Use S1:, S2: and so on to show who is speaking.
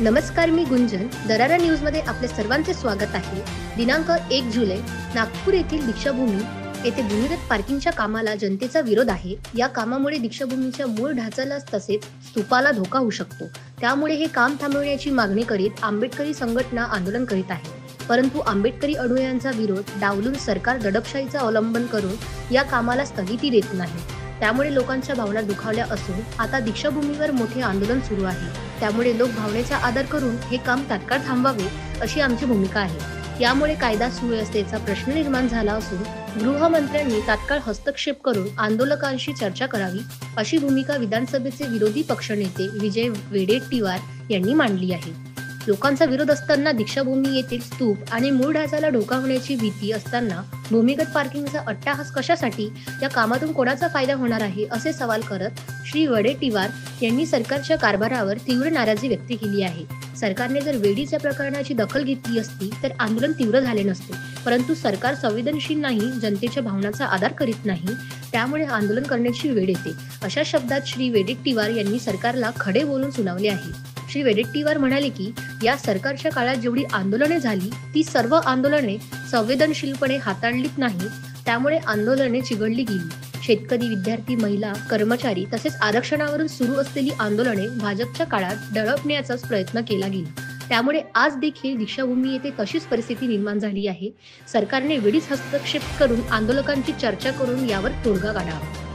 S1: नमस्कार, मी गुंजन. दरारा न्यूजमध्ये आपले सर्वांचे स्वागत आहे. दिनांक 1 जुलै नागपूर येथील दीक्षाभूमी येथे भूमिगत पार्किंगच्या कामाला जनतेचा विरोध आहे. या कामामुळे दीक्षाभूमीच्या मूळ ढाचाला तसेच स्तूपाला धोका होऊ शकतो. त्यामुळे हे काम थांबवण्याची मागणी करीत आंबेडकरी संघटना आंदोलन करीत आहे. परंतु आंबेडकरी अनुयायांचा विरोध डावलून सरकार दडपशाहीचा अवलंबन करून या कामाला स्थगिती देत नाही. त्यामुळे लोकांच्या भावना दुखावल्या असून आता दीक्षाभूमीवर मोठे आंदोलन सुरू आहे. त्यामुळे लोक भावनेचा आदर करून हे काम तात्काळ थांबवावे अशी आमची भूमिका आहे. यामुळे कायदा सुव्यवस्थेचा प्रश्न निर्माण झाला असून गृहमंत्र्यांनी तात्काळ हस्तक्षेप करून आंदोलकांशी चर्चा करावी अशी भूमिका विधानसभेचे विरोधी पक्षनेते विजय वडेट्टीवार यांनी मांडली आहे. लोकांचा विरोध असताना दीक्षाभूमी येथील स्तूप आणि मूळ ढाचाला धोका होण्याची भीती असताना भूमिगत पार्किंगचा अट्टाहास कशासाठी? या कामातून कोणाचा फायदा होणार आहे असे सवाल करत श्री वडेट्टीवार यांनी सरकारच्या कारभारावर तीव्र नाराजी व्यक्त केली आहे. सरकारने जर वेळीच या प्रकरणाची दखल घेतली असती तर आंदोलन तीव्र झाले नसते. परंतु सरकार संवेदनशील नाही, जनतेच्या भावनांचा आदर करीत नाही. त्यामुळे आंदोलन करण्याची वेळ येते अशा शब्दात श्री वडेट्टीवार यांनी सरकारला खडे बोलून सुनावले आहे. श्री वडेट्टीवार म्हणाले की या सरकारच्या काळात जेवढी आंदोलने झाली ती सर्व आंदोलने संवेदनशीलपणे हाताळलीत नाही. त्यामुळे आंदोलने चिघळली गेली. शेतकरी, विद्यार्थी, महिला, कर्मचारी तसेच आरक्षणावरून सुरू असलेली आंदोलने भाजपच्या काळात दडपण्याचाच प्रयत्न केला गेला. त्यामुळे आज देखील दीक्षाभूमी येथे तशीच परिस्थिती निर्माण झाली आहे. सरकारने वेळीच हस्तक्षेप करून आंदोलकांची चर्चा करून यावर तोडगा काढावा.